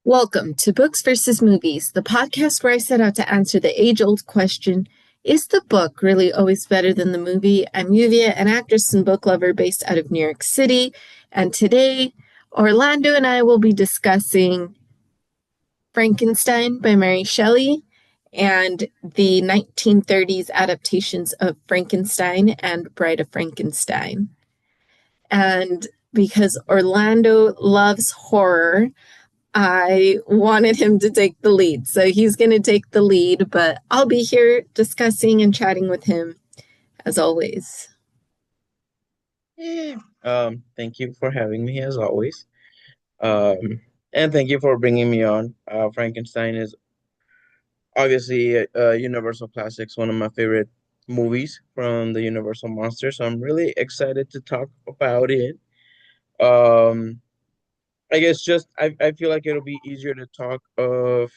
Welcome to Books versus Movies, the podcast where I set out to answer the age old question: is the book really always better than the movie? I'm Yuvia, an actress and book lover based out of New York City, and today Orlando and I will be discussing Frankenstein by Mary Shelley and the 1930s adaptations of Frankenstein and Bride of Frankenstein. And because Orlando loves horror, I wanted him to take the lead. So he's going to take the lead, but I'll be here discussing and chatting with him as always. Yeah. Thank you for having me as always. And thank you for bringing me on. Frankenstein is obviously a Universal Classics, one of my favorite movies from the Universal Monster. So I'm really excited to talk about it. Um, I guess I feel like it'll be easier to talk of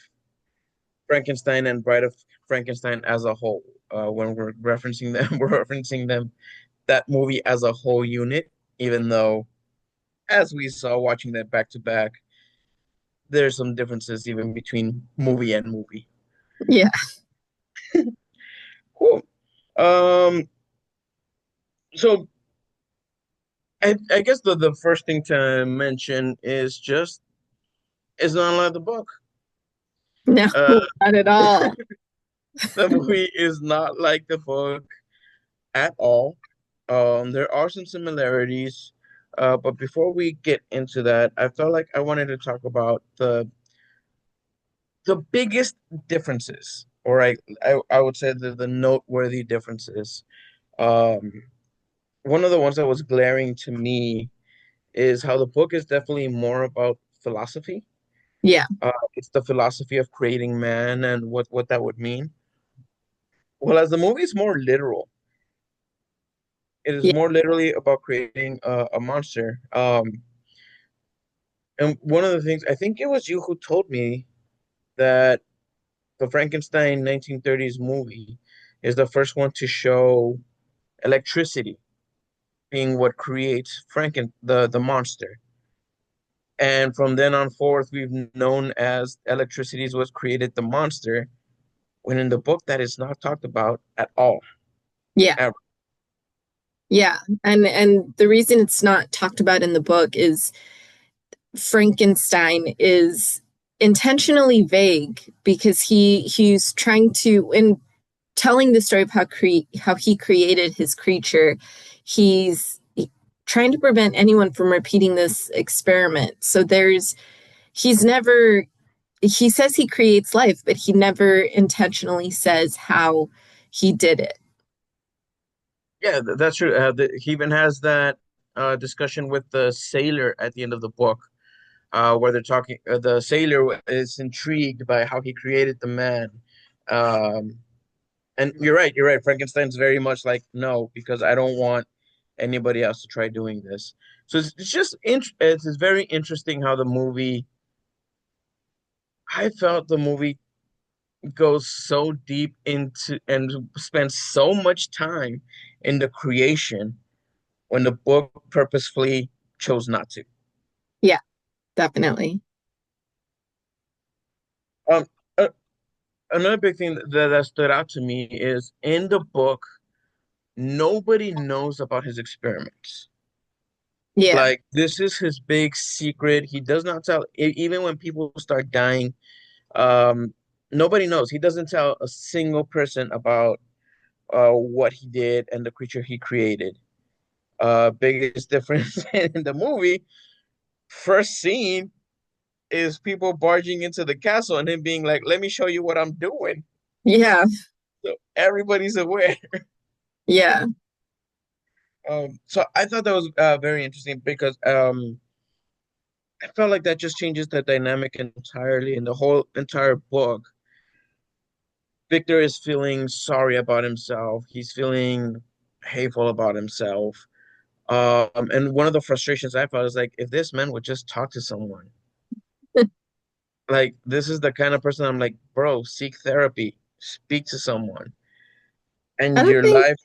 Frankenstein and Bride of Frankenstein as a whole. When we're referencing them, we're referencing them that movie as a whole unit, even though as we saw watching that back to back, there's some differences even between movie and movie. Yeah. Cool. Um, so I guess the first thing to mention is just it's not like the book. No, Uh, not at all. the movie is not like the book at all. There are some similarities, but before we get into that, I felt like I wanted to talk about the biggest differences, or I would say the noteworthy differences. Um, One of the ones that was glaring to me is how the book is definitely more about philosophy. Yeah. It's the philosophy of creating man and what that would mean. Well, as the movie is more literal, it is Yeah. more literally about creating a monster. And one of the things I think it was you who told me that the Frankenstein 1930s movie is the first one to show electricity being what creates the monster. And from then on forth, we've known as electricity is what created the monster, when in the book that is not talked about at all, Yeah. ever. Yeah. And the reason it's not talked about in the book is Frankenstein is intentionally vague because he's trying to, in telling the story of how he created his creature, he's trying to prevent anyone from repeating this experiment. So he's never, he says he creates life, but he never intentionally says how he did it. Yeah, that's true. He even has that discussion with the sailor at the end of the book, where they're talking. The sailor is intrigued by how he created the man. Um, and you're right. You're right. Frankenstein's very much like no, because I don't want anybody else to try doing this. So it's just it's very interesting how the movie. I felt the movie goes so deep into and spends so much time in the creation when the book purposefully chose not to. Yeah, definitely. Um, uh, Another big thing that stood out to me is in the book, nobody knows about his experiments. Yeah. Like this is his big secret. He does not tell, even when people start dying, um, nobody knows. He doesn't tell a single person about what he did and the creature he created. Biggest difference in the movie, first scene is people barging into the castle and him being like, "Let me show you what I'm doing." Yeah. So everybody's aware. Yeah. So I thought that was very interesting because I felt like that just changes the dynamic entirely in the whole entire book. Victor is feeling sorry about himself. He's feeling hateful about himself. And one of the frustrations I felt is like, if this man would just talk to someone, like this is the kind of person I'm like, bro, seek therapy, speak to someone, I and don't your think life.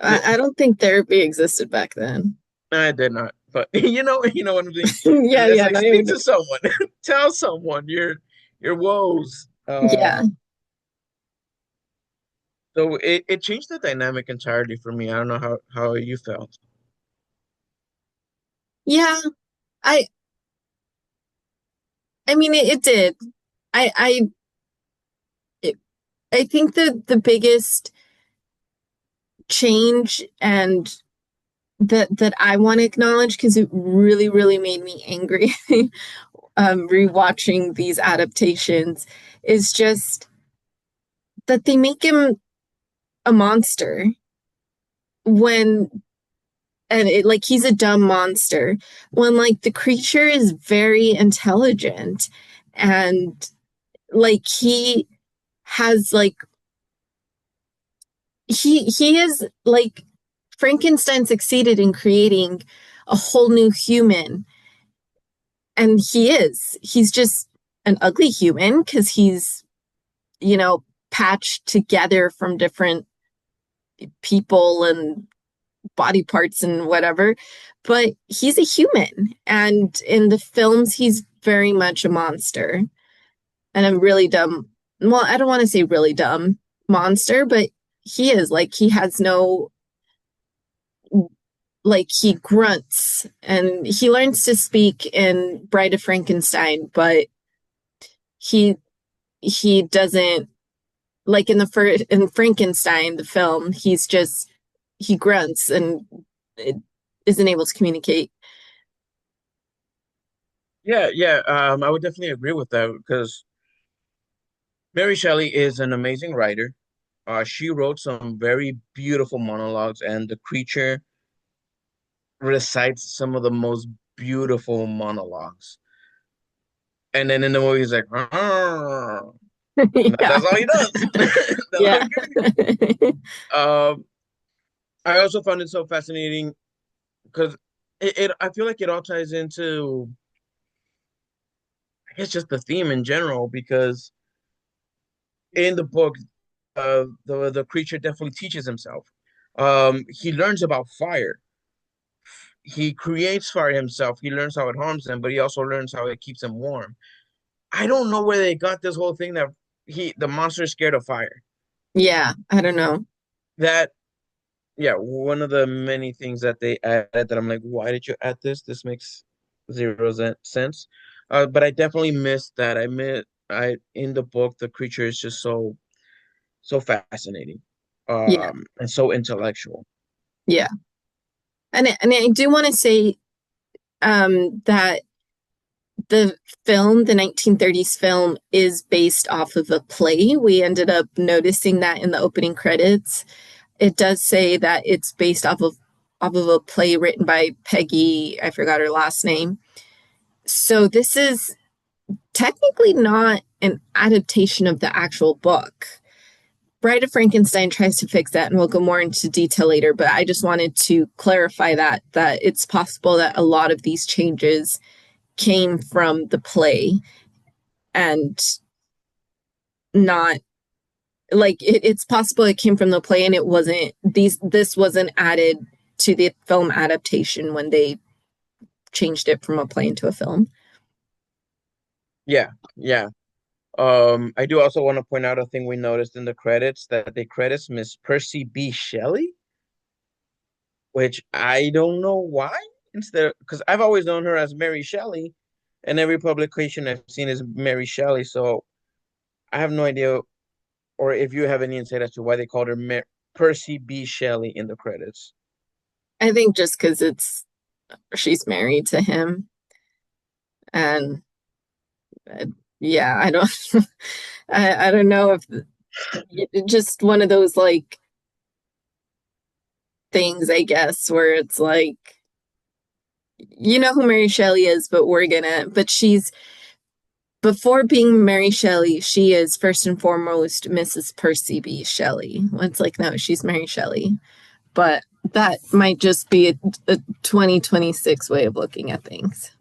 I don't think therapy existed back then. I did not. but you know what I'm saying. Yeah, It's yeah, like no, speak to someone, tell someone your woes. yeah, So it changed the dynamic entirely for me. I don't know how you felt. yeah. I I mean, it did. I I it, I think the biggest change and that I want to acknowledge because it really, really made me angry rewatching these adaptations is just that they make him a monster when and like he's a dumb monster when like the creature is very intelligent and like he has like he is like Frankenstein succeeded in creating a whole new human and he's just an ugly human because he's you know patched together from different people and body parts and whatever, but he's a human. And in the films, he's very much a monster and a really dumb. Well, I don't want to say really dumb monster, but he is like, he has no, like, he grunts and he learns to speak in Bride of Frankenstein, but he, he doesn't like in the first, in Frankenstein, the film, he grunts and it isn't able to communicate. Yeah, yeah. I would definitely agree with that because Mary Shelley is an amazing writer. She wrote some very beautiful monologues, and the creature recites some of the most beautiful monologues. And then in the movie, he's like, "Arr." Yeah. That's all he does. That's all Yeah. he can do. I also found it so fascinating because I feel like it all ties into, I guess, just the theme in general. Because in the book, the creature definitely teaches himself. He learns about fire. He creates fire himself. He learns how it harms him, but he also learns how it keeps him warm. I don't know where they got this whole thing that the monster is scared of fire. Yeah. I don't know. That Yeah, one of the many things that they added that I'm like, why did you add this? This makes zero sense. But I definitely missed that. I in the book the creature is just so fascinating, Yeah. and so intellectual. Yeah. And I do want to say that the film, the 1930s film, is based off of a play. We ended up noticing that in the opening credits. It does say that it's based off of a play written by Peggy, I forgot her last name. So this is technically not an adaptation of the actual book. Bride of Frankenstein tries to fix that, and we'll go more into detail later. But I just wanted to clarify that it's possible that a lot of these changes came from the play and not like it's possible it came from the play and it wasn't this wasn't added to the film adaptation when they changed it from a play into a film. Yeah, yeah. I do also want to point out a thing we noticed in the credits that they credits Miss Percy B. Shelley, which I don't know why. Instead, because I've always known her as Mary Shelley, and every publication I've seen is Mary Shelley. So I have no idea, or if you have any insight as to why they called her Percy B. Shelley in the credits. I think just because it's she's married to him and uh, yeah, I don't I don't know if just one of those like things, I guess, where it's like, you know who Mary Shelley is, but she's, before being Mary Shelley, she is first and foremost Mrs. Percy B. Shelley. It's like, no, she's Mary Shelley. But that might just be a 2026 way of looking at things.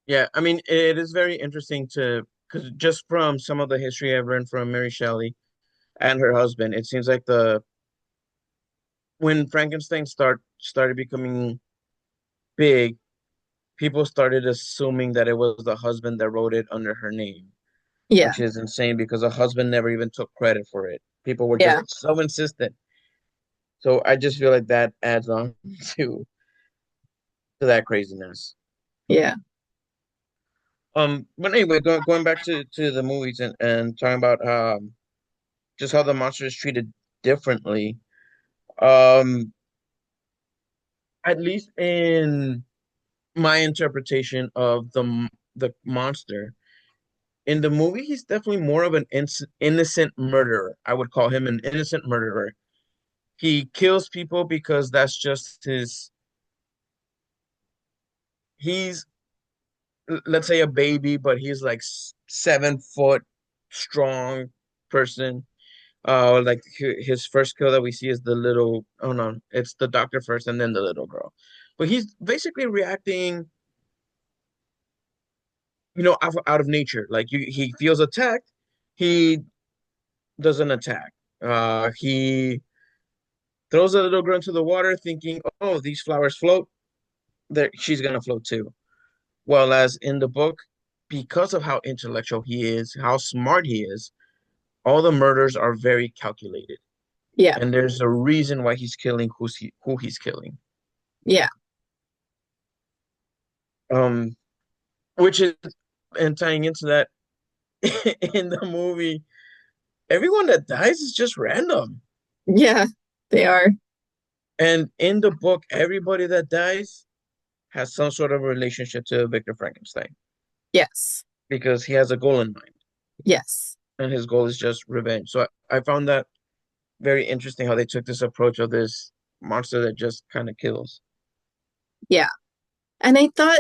Yeah, I mean, it is very interesting to because just from some of the history I've learned from Mary Shelley and her husband, it seems like the when Frankenstein started becoming big, people started assuming that it was the husband that wrote it under her name, Yeah. which is insane because the husband never even took credit for it. People were just Yeah. so insistent. So I just feel like that adds on to to that craziness. Yeah. But anyway, going back to the movies and talking about just how the monster is treated differently. Um, at least in my interpretation of the monster in the movie, he's definitely more of an innocent murderer. I would call him an innocent murderer. He kills people because that's just his. He's let's say a baby, but he's like 7 foot strong person. Like his first kill that we see is the little. Oh no, it's the doctor first, and then the little girl. But he's basically reacting, out of nature. Like he feels attacked, he doesn't attack. He throws a little girl into the water, thinking, "Oh, these flowers float. There, she's gonna float too." Well, as in the book, because of how intellectual he is, how smart he is, all the murders are very calculated, Yeah. and there's a reason why he's killing who he's killing. Yeah. Um, which is and tying into that in the movie, everyone that dies is just random. Yeah. They are. And in the book, everybody that dies has some sort of relationship to Victor Frankenstein Yes. because he has a goal in mind, Yes. and his goal is just revenge. So I found that very interesting how they took this approach of this monster that just kind of kills. Yeah. And I thought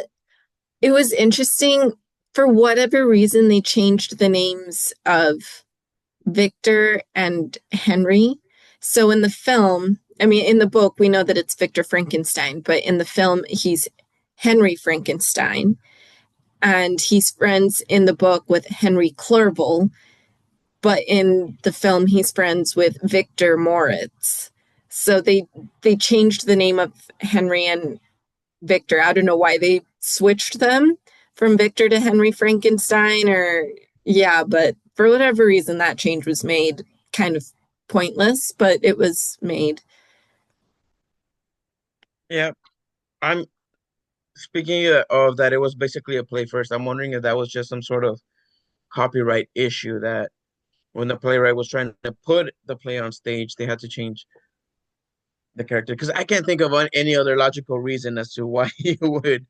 it was interesting for whatever reason they changed the names of Victor and Henry. So in the film, I mean, in the book, we know that it's Victor Frankenstein, but in the film, he's Henry Frankenstein. And he's friends in the book with Henry Clerval, but in the film, he's friends with Victor Moritz. So they changed the name of Henry and Victor. I don't know why they switched them from Victor to Henry Frankenstein or yeah, but for whatever reason that change was made kind of pointless, but it was made. Yeah, I'm speaking of that. It was basically a play first. I'm wondering if that was just some sort of copyright issue that when the playwright was trying to put the play on stage, they had to change the character because I can't think of any other logical reason as to why he would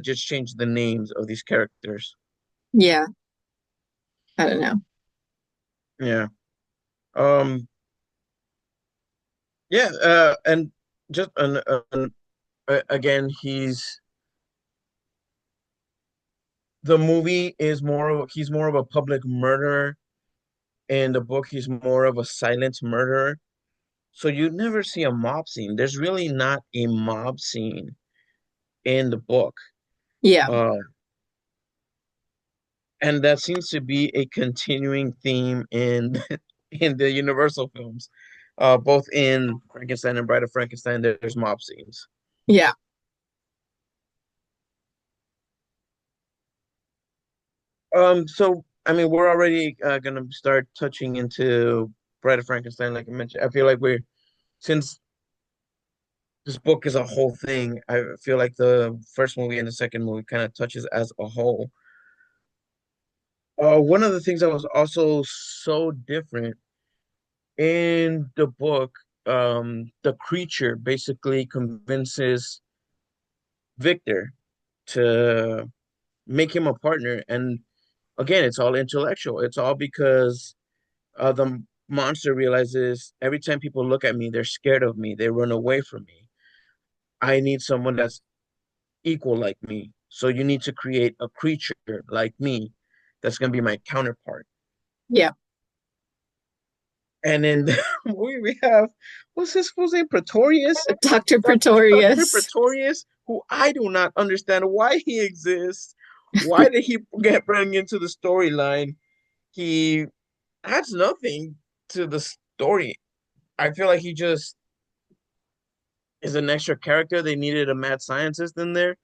just change the names of these characters. Yeah, I don't know. Yeah. Um. Yeah. And just again, the movie is he's more of a public murderer. In the book, he's more of a silent murderer. So you never see a mob scene. There's really not a mob scene in the book. Yeah, Uh, and that seems to be a continuing theme in in the Universal films. Both in Frankenstein and Bride of Frankenstein, there's mob scenes. yeah. So I mean, we're already gonna start touching into Bride of Frankenstein, like I mentioned. I feel like since this book is a whole thing, I feel like the first movie and the second movie kind of touches as a whole. One of the things that was also so different in the book, the creature basically convinces Victor to make him a partner. And again, it's all intellectual. It's all because the monster realizes every time people look at me, they're scared of me. They run away from me. I need someone that's equal like me. So you need to create a creature like me that's going to be my counterpart. Yeah. And in the movie, we have, what's his full name? Pretorius? Dr. Dr. Pretorius. Pretorius, who I do not understand why he exists. Why did he get brought into the storyline? He adds nothing to the story. I feel like is an extra character. They needed a mad scientist in there.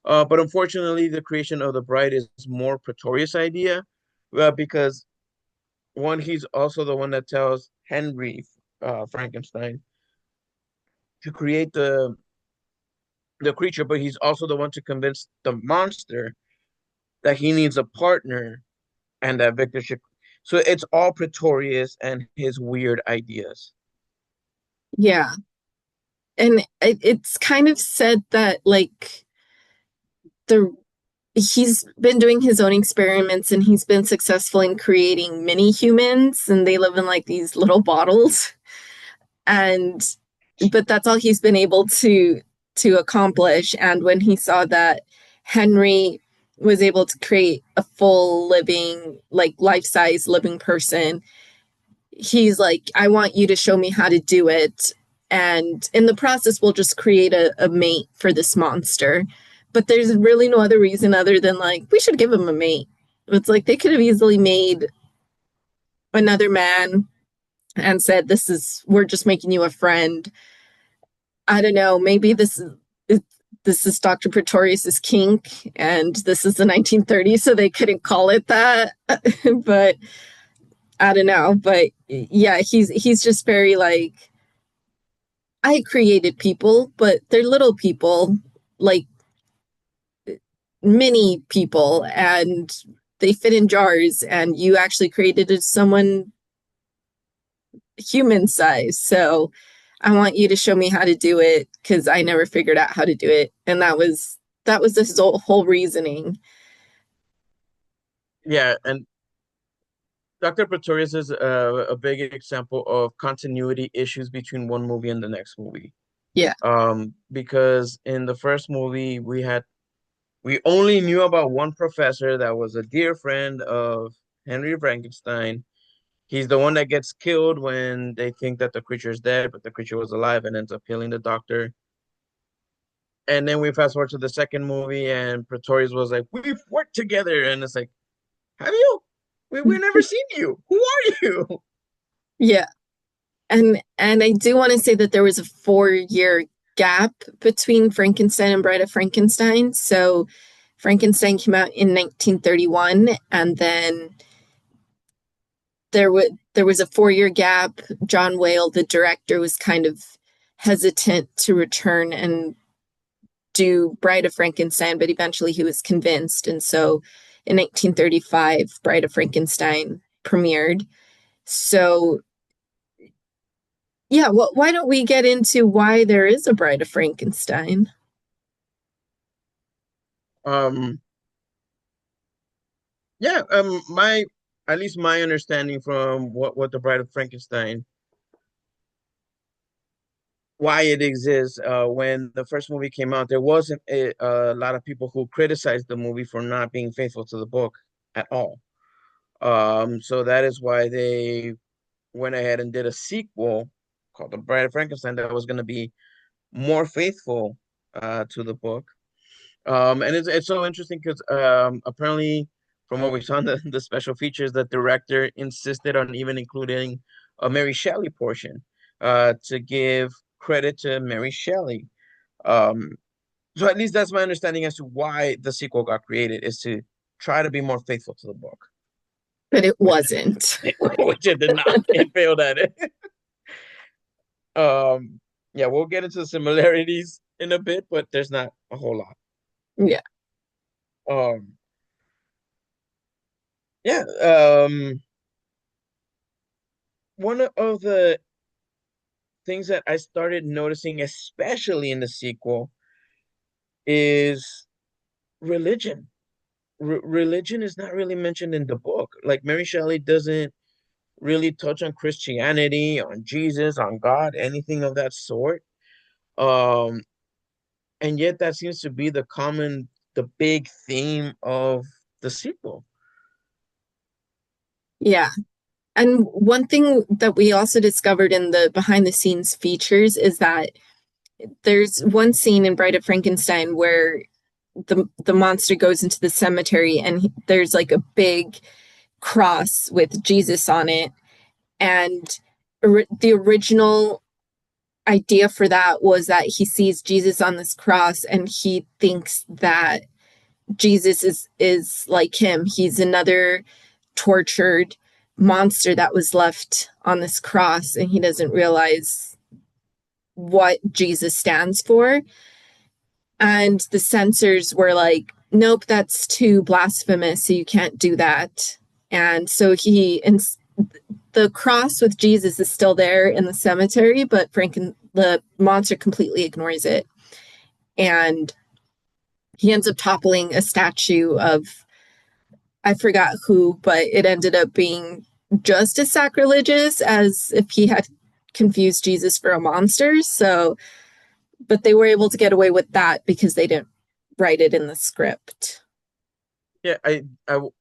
But unfortunately, the creation of the bride is more Pretorius' idea, because one, he's also the one that tells Henry Frankenstein to create the creature, but he's also the one to convince the monster that he needs a partner and that Victor should. So it's all Pretorius and his weird ideas. Yeah. And it's kind of said that like the he's been doing his own experiments and he's been successful in creating mini humans and they live in like these little bottles and but that's all he's been able to accomplish. And when he saw that Henry was able to create a full living like life-size living person, he's like, I want you to show me how to do it. And in the process, we'll just create a mate for this monster. But there's really no other reason other than like, we should give him a mate. It's like they could have easily made another man and said, this is, we're just making you a friend. I don't know, maybe this is Dr. Pretorius's kink and this is the 1930s, so they couldn't call it that. But I don't know. But yeah, he's just very like, I created people, but they're little people, like mini people, and they fit in jars. And you actually created someone human size. So I want you to show me how to do it because I never figured out how to do it. And that was this whole reasoning. Yeah, and Dr. Pretorius is a big example of continuity issues between one movie and the next movie. Yeah. Because in the first movie we only knew about one professor that was a dear friend of Henry Frankenstein. He's the one that gets killed when they think that the creature is dead, but the creature was alive and ends up killing the doctor. And then we fast forward to the second movie, and Pretorius was like, "We've worked together," and it's like, "Have you? We've never seen you. Who are you?" Yeah. And I do want to say that there was a 4 year gap between Frankenstein and Bride of Frankenstein. So Frankenstein came out in 1931, and then there was a 4 year gap. John Whale, the director, was kind of hesitant to return and do Bride of Frankenstein, but eventually he was convinced. And so in 1935, Bride of Frankenstein premiered. So yeah, well, why don't we get into why there is a Bride of Frankenstein? Um, yeah, my at least my understanding from what the Bride of Frankenstein, why it exists. When the first movie came out, there wasn't a lot of people who criticized the movie for not being faithful to the book at all. So that is why they went ahead and did a sequel called The Bride of Frankenstein that was going to be more faithful to the book. And it's so interesting because apparently, from what we saw in the special features, the director insisted on even including a Mary Shelley portion to give credit to Mary Shelley. Um, so at least that's my understanding as to why the sequel got created, is to try to be more faithful to the book, But it which wasn't. which it did not. It failed at it. Um, yeah, we'll get into the similarities in a bit, but there's not a whole lot. Yeah. Um, yeah, one of the things that I started noticing, especially in the sequel, is religion. Religion is not really mentioned in the book. Like Mary Shelley doesn't really touch on Christianity, on Jesus, on God, anything of that sort. Um, and yet that seems to be the big theme of the sequel. Yeah. And one thing that we also discovered in the behind the scenes features is that there's one scene in Bride of Frankenstein where the monster goes into the cemetery and there's like a big cross with Jesus on it. And the original idea for that was that he sees Jesus on this cross and he thinks that Jesus is like him. He's another tortured monster that was left on this cross, and he doesn't realize what Jesus stands for. And the censors were like, nope, that's too blasphemous, so you can't do that. And so and the cross with Jesus is still there in the cemetery, but the monster completely ignores it. And he ends up toppling a statue of, I forgot who, but it ended up being just as sacrilegious as if he had confused Jesus for a monster. So, but they were able to get away with that because they didn't write it in the script. Yeah, I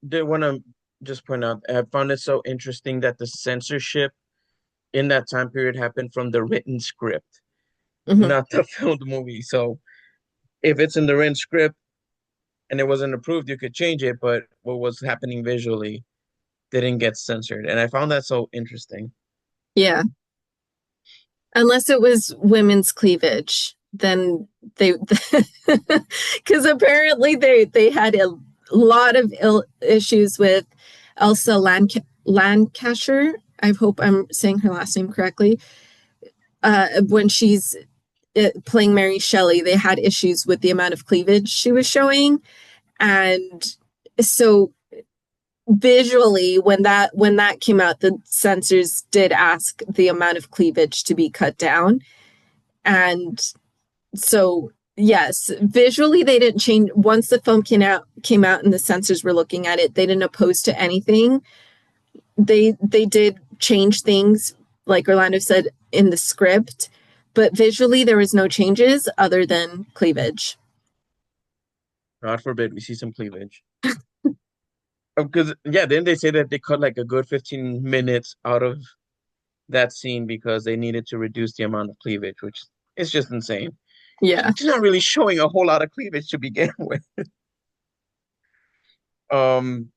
did want to just point out, I found it so interesting that the censorship in that time period happened from the written script, Mm-hmm. not the filmed movie. So if it's in the written script and it wasn't approved, you could change it, but what was happening visually didn't get censored. And I found that so interesting. Yeah. Unless it was women's cleavage, then they, because apparently they had a lot of issues with Elsa Lancashire. I hope I'm saying her last name correctly. When she's playing Mary Shelley, they had issues with the amount of cleavage she was showing, and so visually, when that came out, the censors did ask the amount of cleavage to be cut down, and so yes, visually they didn't change. Once the film came out and the censors were looking at it, they didn't oppose to anything. They did change things, like Orlando said, in the script, but visually there was no changes other than cleavage. God forbid we see some cleavage. Because yeah, then they say that they cut like a good 15 minutes out of that scene because they needed to reduce the amount of cleavage, which is just insane. Yeah. She's not really showing a whole lot of cleavage to begin with. Um,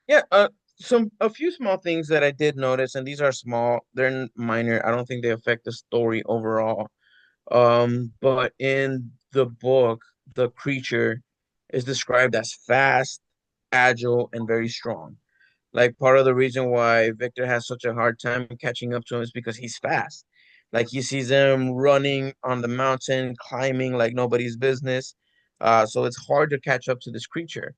yeah, a few small things that I did notice, and these are small, they're minor. I don't think they affect the story overall. But in the book, the creature is described as fast, agile, and very strong. Like part of the reason why Victor has such a hard time catching up to him is because he's fast. Like he sees him running on the mountain, climbing like nobody's business. So it's hard to catch up to this creature.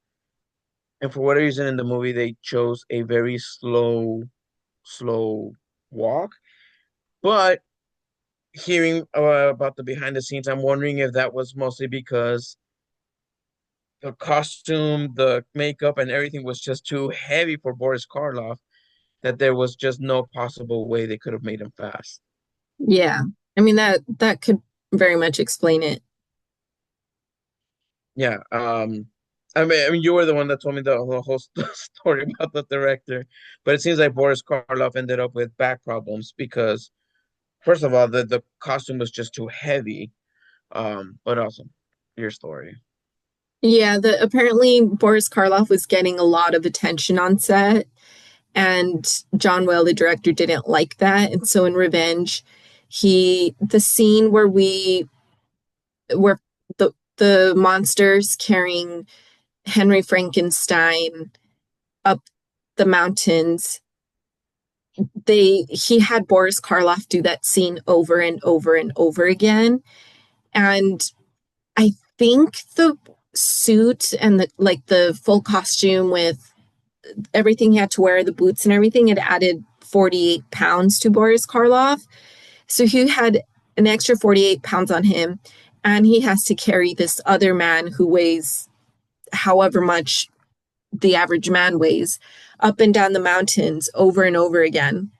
And for whatever reason in the movie, they chose a very slow walk. But hearing about the behind the scenes, I'm wondering if that was mostly because the costume, the makeup, and everything was just too heavy for Boris Karloff, that there was just no possible way they could have made him fast. Yeah. I mean that could very much explain it. Yeah. I mean, you were the one that told me the whole story about the director, but it seems like Boris Karloff ended up with back problems because, first of all, the costume was just too heavy. But also, your story. Yeah, the apparently Boris Karloff was getting a lot of attention on set, and John Whale, the director, didn't like that. And so in Revenge, the scene where the monsters carrying Henry Frankenstein up the mountains, he had Boris Karloff do that scene over and over and over again. And I think the suit and the full costume with everything he had to wear, the boots and everything, it added 48 pounds to Boris Karloff. So he had an extra 48 pounds on him, and he has to carry this other man who weighs however much the average man weighs up and down the mountains over and over again.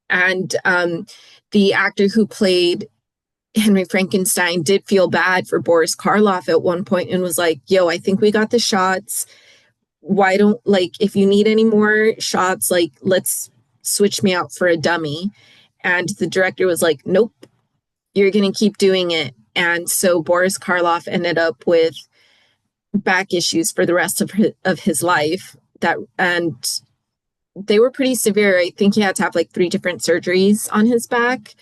And the actor who played Henry Frankenstein did feel bad for Boris Karloff at one point and was like, yo, I think we got the shots. Why don't, like, if you need any more shots, like, let's switch me out for a dummy. And the director was like, nope, you're going to keep doing it. And so Boris Karloff ended up with back issues for the rest of his life, that and they were pretty severe. I think he had to have like three different surgeries on his back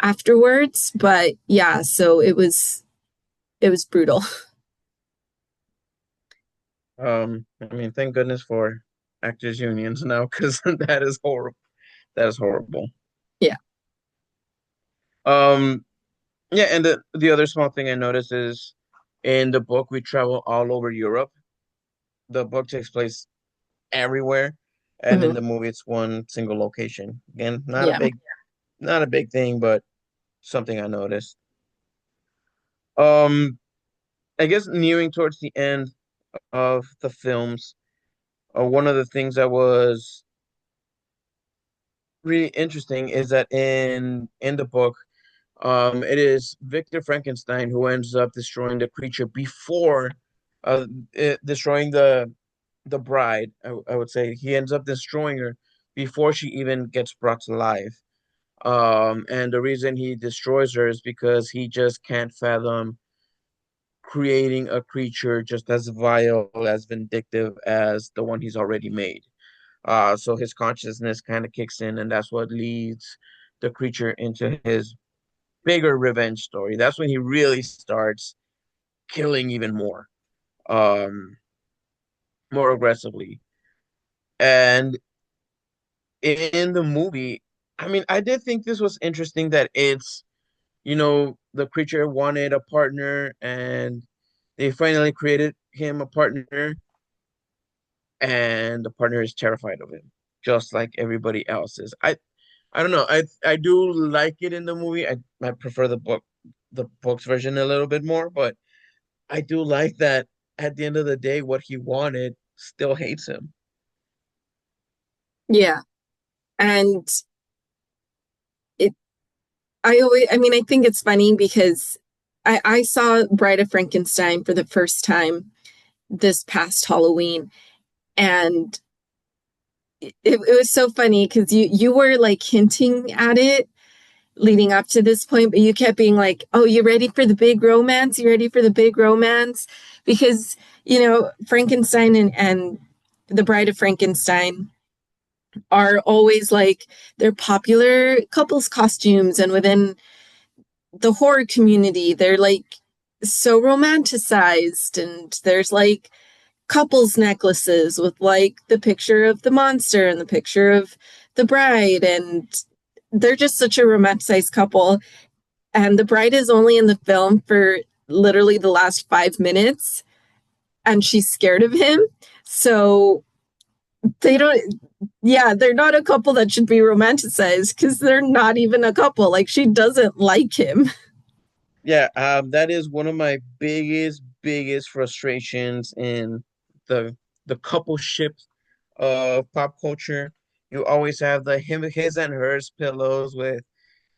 afterwards. But yeah, so it was brutal. I mean, thank goodness for actors unions now, because that is horrible. That is horrible. Yeah. Um, yeah, and the other small thing I noticed is in the book we travel all over Europe. The book takes place everywhere, and in Mhm. the movie it's one single location. Again, Yeah. not a big thing, but something I noticed. Um, I guess nearing towards the end of the films, one of the things that was really interesting is that in the book, it is Victor Frankenstein who ends up destroying the creature before destroying the bride. I would say he ends up destroying her before she even gets brought to life. And the reason he destroys her is because he just can't fathom creating a creature just as vile, as vindictive as the one he's already made. So his consciousness kind of kicks in, and that's what leads the creature into his bigger revenge story. That's when he really starts killing even um, more aggressively. And in the movie, I mean, I did think this was interesting that the creature wanted a partner and they finally created him a partner, and the partner is terrified of him, just like everybody else is. I don't know. I do like it in the movie. I prefer the book's version a little bit more, but I do like that at the end of the day, what he wanted still hates him. Yeah. And it I mean, I think it's funny because I saw Bride of Frankenstein for the first time this past Halloween, and it was so funny because you were like hinting at it leading up to this point, but you kept being like, "Oh, you ready for the big romance? You ready for the big romance?" Because Frankenstein and the Bride of Frankenstein are always like they're popular couples costumes, and within the horror community, they're like so romanticized, and there's like couples necklaces with like the picture of the monster and the picture of the bride, and they're just such a romanticized couple. And the bride is only in the film for literally the last 5 minutes, and she's scared of him. So they don't, yeah, they're not a couple that should be romanticized because they're not even a couple. Like, she doesn't like him. Yeah, that is one of my biggest frustrations in the the couple ship of pop culture. You always have the his and hers pillows with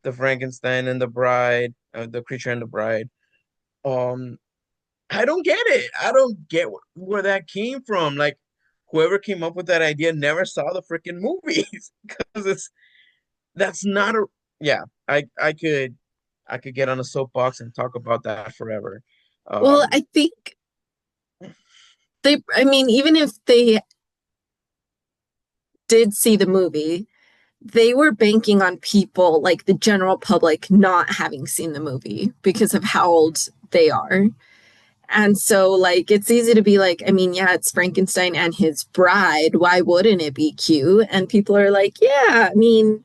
the Frankenstein and the bride, the creature and the bride. Um, I don't get it. I don't get where that came from. Like, whoever came up with that idea never saw the freaking movies because that's not a yeah. I could get on a soapbox and talk about that forever. Well, Um, I think I mean, even if they did see the movie, they were banking on people like the general public not having seen the movie because of how old they are. And so, like, it's easy to be like, I mean, yeah, it's Frankenstein and his bride. Why wouldn't it be cute? And people are like, yeah, I mean,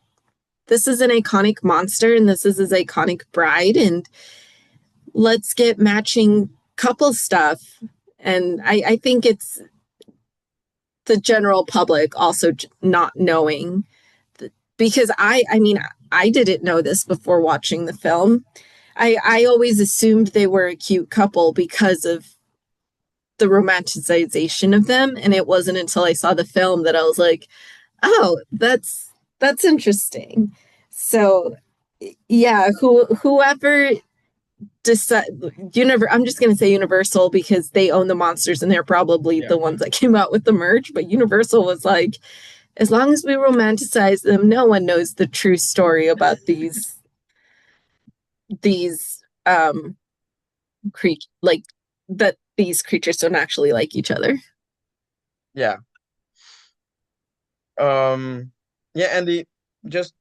this is an iconic monster and this is his iconic bride. And let's get matching couple stuff. And I think it's the general public also not knowing because I mean, I didn't know this before watching the film. I always assumed they were a cute couple because of the romanticization of them, and it wasn't until I saw the film that I was like, oh, that's interesting. So yeah, whoever decide I'm just going to say Universal because they own the monsters and they're probably yeah, the ones that came out with the merch, but Universal was like, as long as we romanticize them, no one knows the true story about these like that these creatures don't actually like each other. yeah. Um, yeah, and the just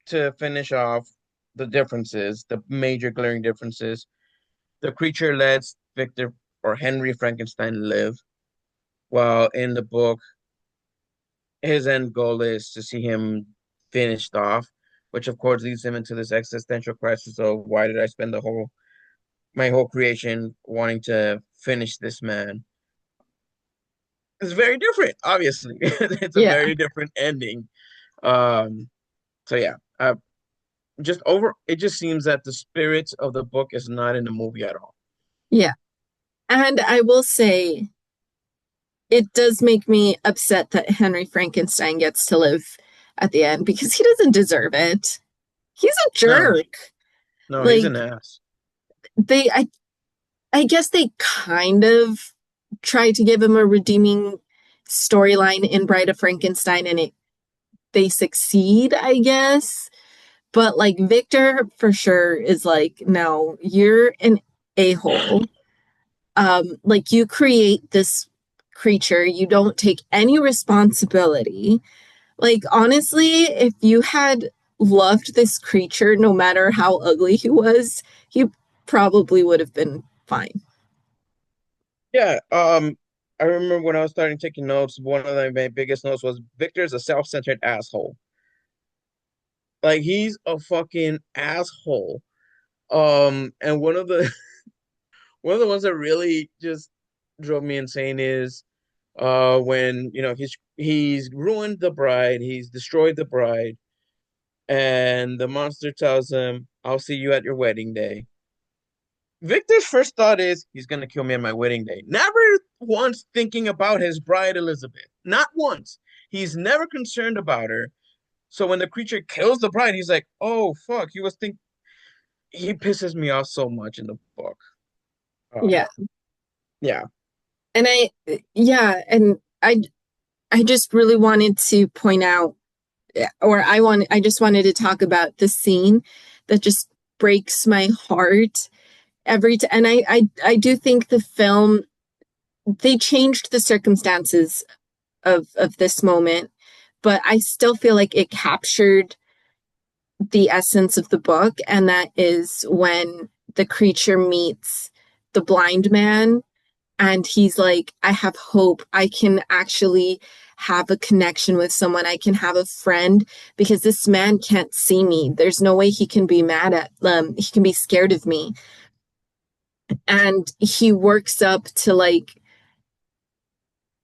to finish off the differences, the major glaring differences, the creature lets Victor or Henry Frankenstein live, while in the book, his end goal is to see him finished off, which of course leads him into this existential crisis of why did I spend the whole my whole creation wanting to finish this man. It's very different, obviously. It's a Yeah. very different ending. Um, so yeah, just over it just seems that the spirit of the book is not in the movie at all. Yeah. And I will say, it does make me upset that Henry Frankenstein gets to live at the end because he doesn't deserve it. He's a No, jerk. no, he's Like an ass. they I guess they kind of tried to give him a redeeming storyline in Bride of Frankenstein and they succeed, I guess. But like Victor for sure is like, no, you're an a-hole. Like you create this creature, you don't take any responsibility. Like honestly, if you had loved this creature, no matter how ugly he was, he probably would have been fine. Yeah, I remember when I was starting taking notes, one of my biggest notes was Victor's a self-centered asshole. Like he's a fucking asshole. And one of the ones that really just drove me insane is when he's ruined the bride, he's destroyed the bride, and the monster tells him, I'll see you at your wedding day. Victor's first thought is he's gonna kill me at my wedding day. Never once thinking about his bride Elizabeth. Not once. He's never concerned about her. So when the creature kills the bride, he's like, "Oh fuck!" He pisses me off so much in the book. Yeah. Yeah, And yeah, and I just really wanted to point out, I just wanted to talk about the scene that just breaks my heart every time. And I do think the film, they changed the circumstances of this moment, but I still feel like it captured the essence of the book, and that is when the creature meets the blind man and he's like, I have hope. I can actually have a connection with someone. I can have a friend because this man can't see me. There's no way he can be mad at he can be scared of me. And he works up to like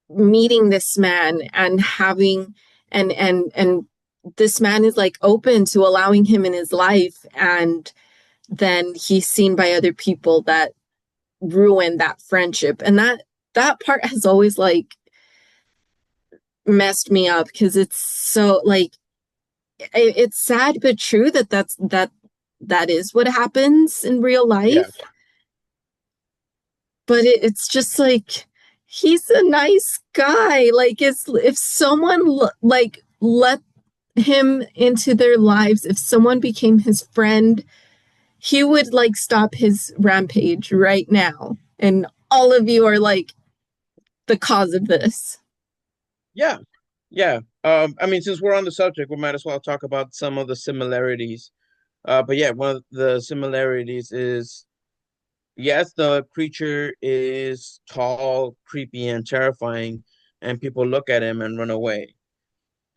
meeting this man and having and this man is like open to allowing him in his life, and then he's seen by other people that ruin that friendship, and that part has always like messed me up because it's so like it's sad but true that that is what happens in real yeah, life. But it's just like he's a nice guy. Like it's if someone like let him into their lives, if someone became his friend, he would like stop his rampage right now. And all of you are like the cause of this. yeah, yeah. I mean, since we're on the subject, we might as well talk about some of the similarities. But yeah, one of the similarities is yes, the creature is tall, creepy, and terrifying, and people look at him and run away.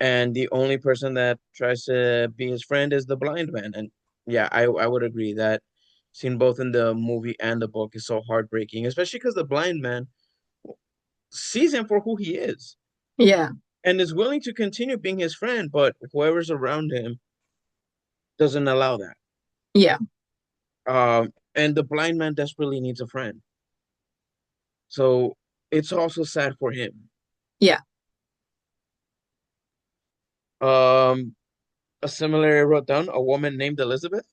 And the only person that tries to be his friend is the blind man. And yeah, I would agree that seen both in the movie and the book is so heartbreaking, especially because the blind man sees him for who he is Yeah. and is willing to continue being his friend, but whoever's around him doesn't allow that. Yeah. And the blind man desperately needs a friend. So it's also sad for him. Yeah. Um, a similar wrote down a woman named Elizabeth.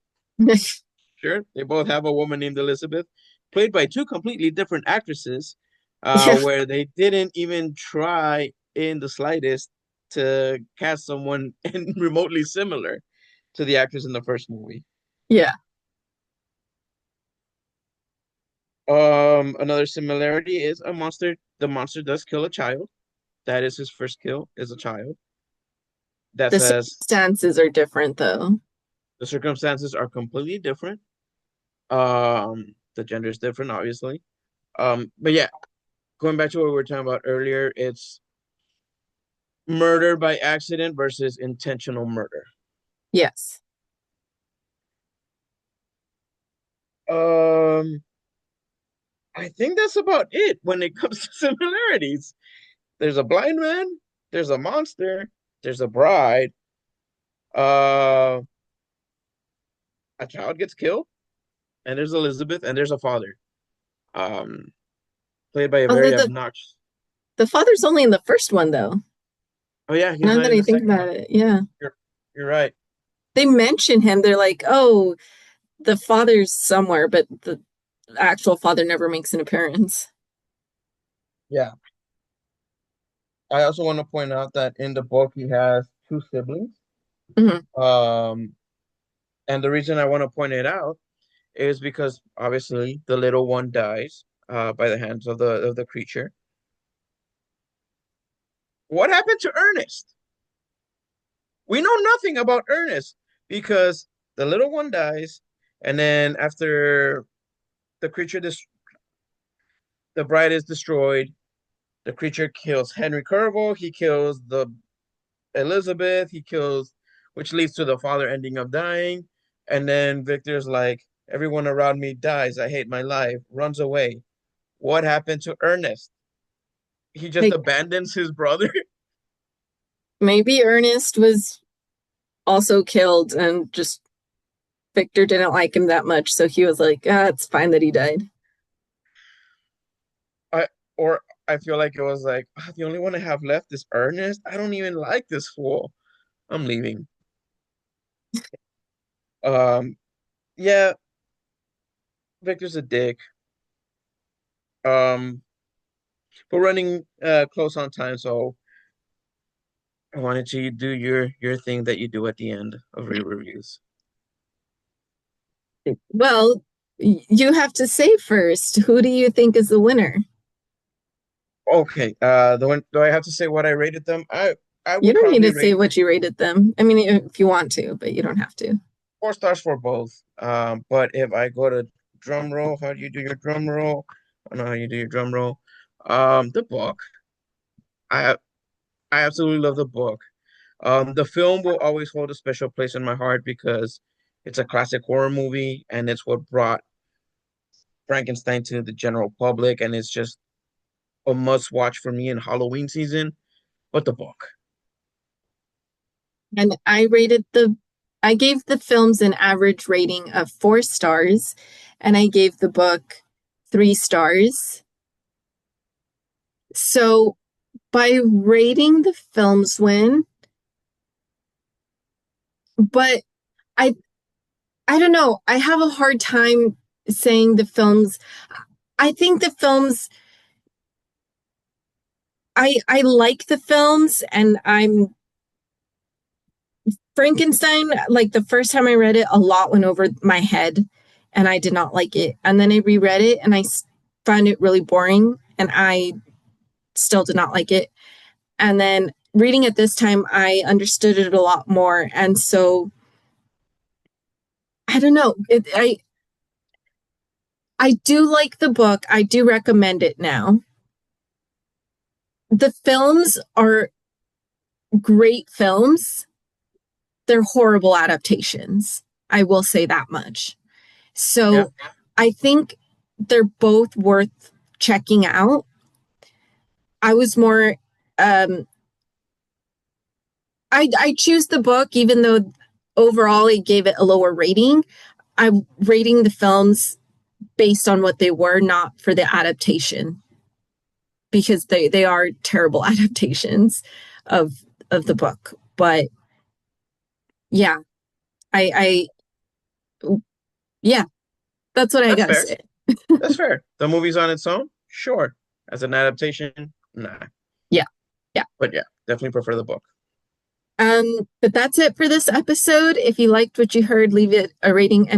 Sure, they both have a woman named Elizabeth, played by two completely different actresses, Yeah. where they didn't even try in the slightest to cast someone remotely similar to the actress in the first movie. Yeah. Another similarity is the monster does kill a child. That is his first kill, is a child. that The says circumstances are different, though. the circumstances are completely different. The gender is different, obviously. But yeah, going back to what we were talking about earlier, it's murder by accident versus intentional murder. Yes. Um, I think that's about it when it comes to similarities. There's a blind man, there's a monster, there's a bride, uh, a child gets killed, and there's Elizabeth, and there's a father, um, played by a Although very obnoxious. the father's only in the first one, though. Oh yeah, he's Now not that in I the think second about one. it, yeah. You're right. They mention him. They're like, oh, the father's somewhere, but the actual father never makes an appearance. Yeah. I also want to point out that in the book he has two siblings. Mhm. Um, and the reason I want to point it out is because obviously the little one dies by the hands of the creature. What happened to Ernest? We know nothing about Ernest because the little one dies, and then after the creature the bride is destroyed, the creature kills Henry Curville, he kills the Elizabeth, he kills, which leads to the father ending up dying. And then Victor's like, everyone around me dies. I hate my life, runs away. What happened to Ernest? He just Like abandons his brother. maybe Ernest was also killed and just Victor didn't like him that much, so he was like, ah, it's fine that he died. I or I feel like it was like, "Ah, the only one I have left is Ernest. I don't even like this fool. I'm leaving. Um, yeah, Victor's a dick. Um, we're running close on time, so I wanted you to do your thing that you do at the end of re-reviews. Well, you have to say first, who do you think is the winner? Okay, the one do I have to say what I rated them? I You would don't need probably to say rate what you rated them. I mean, if you want to, but you don't have to. 4 stars for both. But if I go to drum roll, how do you do your drum roll? I don't know how you do your drum roll. The book. I I absolutely love the book. The film will always hold a special place in my heart because it's a classic horror movie and it's what brought Frankenstein to the general public, and it's just a must watch for me in Halloween season. But the book. And I gave the films an average rating of 4 stars, and I gave the book 3 stars. So by rating the films win, but I I don't know. I have a hard time saying the films. I think the films I like the films and I'm Frankenstein, like the first time I read it, a lot went over my head and I did not like it. And then I reread it and found it really boring and I still did not like it. And then reading it this time, I understood it a lot more. And so I don't know. I do like the book. I do recommend it now. The films are great films. They're horrible adaptations. I will say that much. Yeah, So I think they're both worth checking out. I was more um I choose the book even though overall I gave it a lower rating. I'm rating the films based on what they were, not for the adaptation, because they are terrible adaptations of the book. But yeah, I yeah, that's what I that's gotta fair. say. That's fair. The movie's on its own, sure. As an adaptation, nah. Yeah. Yeah. But yeah, definitely prefer the book. But that's it for this episode. If you liked what you heard, leave it a rating and